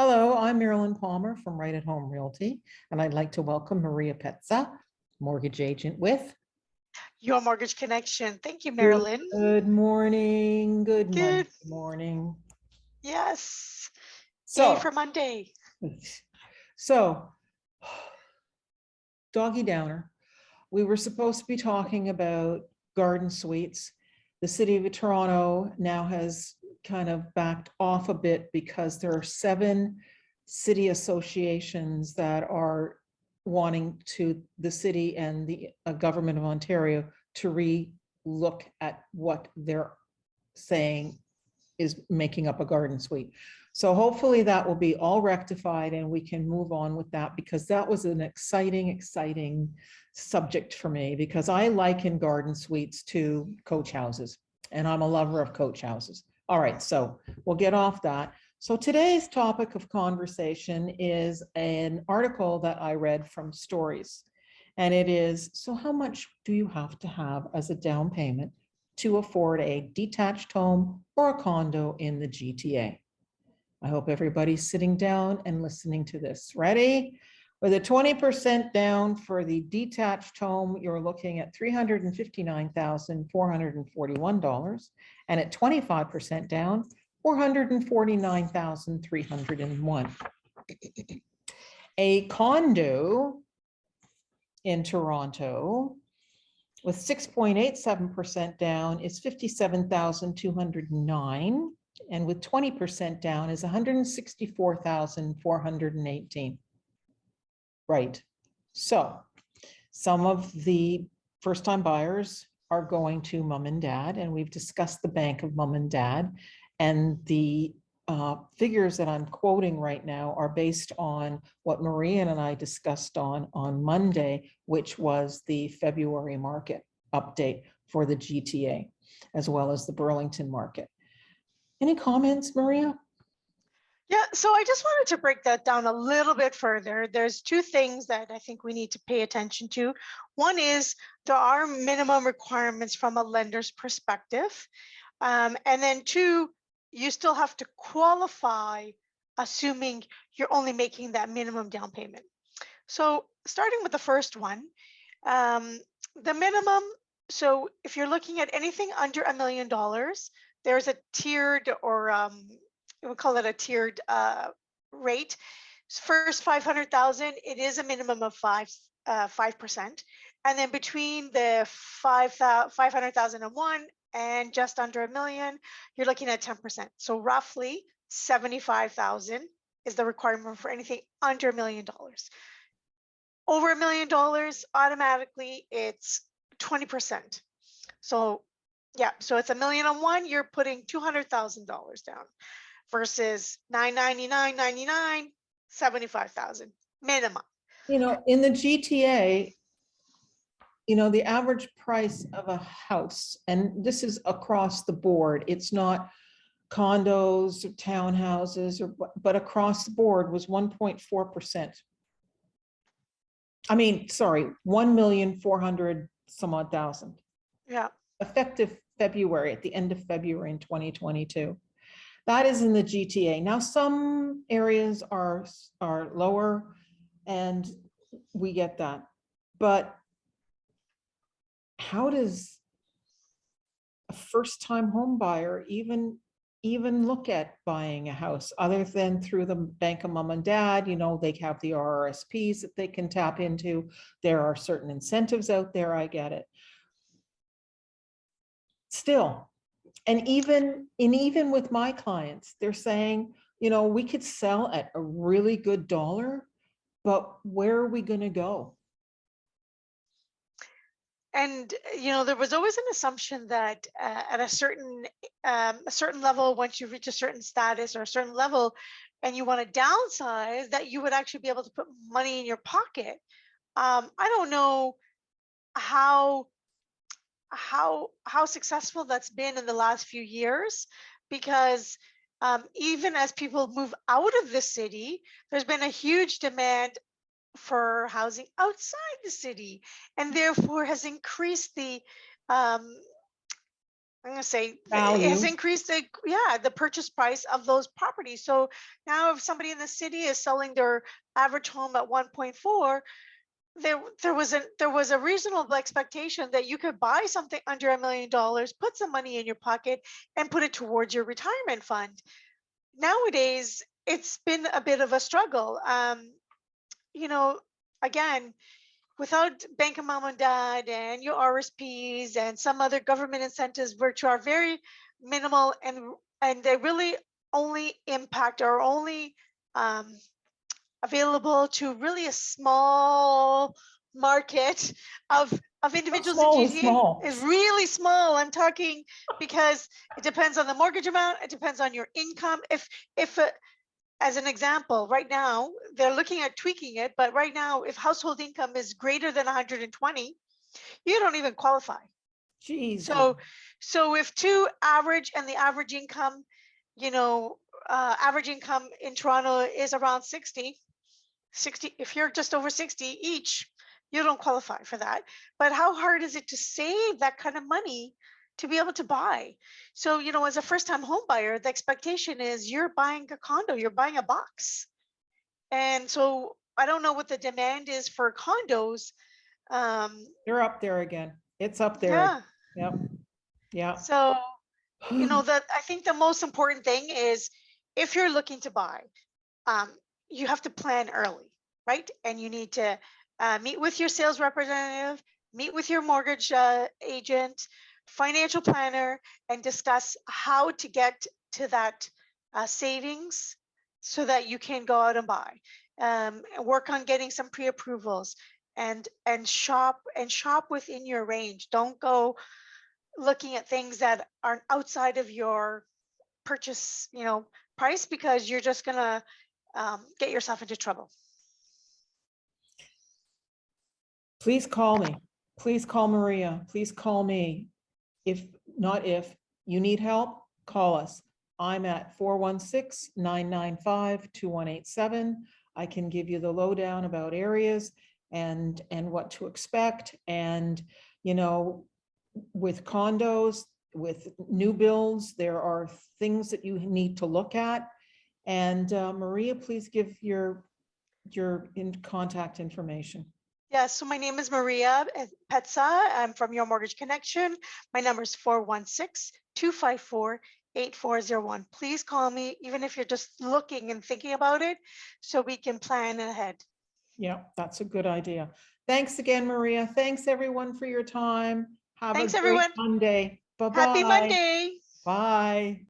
Hello, I'm Marilyn Palmer from Right at Home Realty, and I'd like to welcome Maria Petza, mortgage agent with. Your mortgage connection. Thank you, Good Marilyn. morning, good Monday Good. morning. Yes. Yay So, for Monday. so doggy downer. We were supposed to be talking about garden suites. The city of Toronto now has kind of backed off a bit because there are 7 city associations that are wanting to the city and the government of Ontario to re-look at what they're saying is making up a garden suite. So hopefully that will be all rectified and we can move on with that, because that was an exciting subject for me, because I liken garden suites to coach houses and I'm a lover of coach houses. All right, so we'll get off that. So today's topic of conversation is an article that I read from Stories. And it is, so how much do you have to have as a down payment to afford a detached home or a condo in the GTA? I hope everybody's sitting down and listening to this. Ready? With a 20% down for the detached home, you're looking at $359,441. And at 25% down, $449,301. A condo in Toronto with 6.87% down is 57,209, and with 20% down is 164,418. Right. So some of the first-time buyers are going to mom and dad, and we've discussed the bank of mom and dad, and the figures that I'm quoting right now are based on what Maria and I discussed on Monday, which was the February market update for the GTA, as well as the Burlington market. Any comments, Maria? Yeah, so I just wanted to break that down a little bit further. There's 2 things that I think we need to pay attention to. One is there are minimum requirements from a lender's perspective. And then 2, you still have to qualify, assuming you're only making that minimum down payment. So starting with the first one, the minimum, so if you're looking at anything under $1 million, there's a tiered, or we call it a tiered rate. First 500,000, it is a minimum of 5%. And then between the 500,001 and just under $1 million, you're looking at 10%. So roughly 75,000 is the requirement for anything under $1 million. Over $1 million, automatically it's 20%. So yeah, so it's $1 million on one, you're putting $200,000 down versus $999.99, 75,000 minimum. You know, in the GTA, you know, the average price of a house, and this is across the board, it's not condos or townhouses, or but across the board was 1.4%. I mean, sorry, 1,400,000 some odd thousand. Yeah. Effective February, at the end of February in 2022. That is in the GTA. Now, some areas are lower, and we get that. But how does a first-time home buyer even look at buying a house other than through the bank of mom and dad? You know, they have the RRSPs that they can tap into. There are certain incentives out there. I get it. Still, and even with my clients, they're saying, you know, we could sell at a really good dollar, but where are we going to go? And there was always an assumption that at a certain level, once you reach a certain status or a certain level, and you want to downsize, that you would actually be able to put money in your pocket. I don't know how successful that's been in the last few years, because even as people move out of the city, there's been a huge demand for housing outside the city, and therefore has increased the I'm gonna say it has value. increased the purchase price of those properties. So now if somebody in the city is selling their average home at 1.4, there was a reasonable expectation that you could buy something under $1 million, put some money in your pocket, and put it towards your retirement fund. Nowadays, it's been a bit of a struggle. You know, again, without Bank of Mom and Dad and your RSPs and some other government incentives, which are very minimal, and they really only impact or only um, available to really a small market of How individuals in small is GTA small? is really small. I'm talking because it depends on the mortgage amount. It depends on your income. If as an example, right now they're looking at tweaking it, but right now, if household income is greater than 120, you don't even qualify. Jeez. So, so if two average and the average income, you know, average income in Toronto is around 60, if you're just over 60 each, you don't qualify for that. But how hard is it to save that kind of money to be able to buy? So, as a first time home buyer, the expectation is you're buying a condo, you're buying a box. And so I don't know what the demand is for condos. You're up there again. It's up there. Yeah. Yep. Yeah. So, that I think the most important thing is if you're looking to buy, um, you have to plan early, right? And you need to meet with your sales representative, meet with your mortgage agent, financial planner, and discuss how to get to that savings so that you can go out and buy. And work on getting some pre-approvals and shop within your range. Don't go looking at things that are outside of your purchase, price, because you're just gonna get yourself into trouble. Please call me. Please call Maria. Please call me. If you need help, call us. I'm at 416-995-2187. I can give you the lowdown about areas and what to expect. And, with condos, with new builds, there are things that you need to look at. And Maria, please give your contact information. Yeah, so my name is Maria Petsa. I'm from Your Mortgage Connection. My number is 416-254-8401. Please call me, even if you're just looking and thinking about it, so we can plan ahead. Yeah, that's a good idea. Thanks again, Maria. Thanks everyone for your time. Have Thanks, a great everyone. Monday. Happy Bye-bye. Monday. Bye.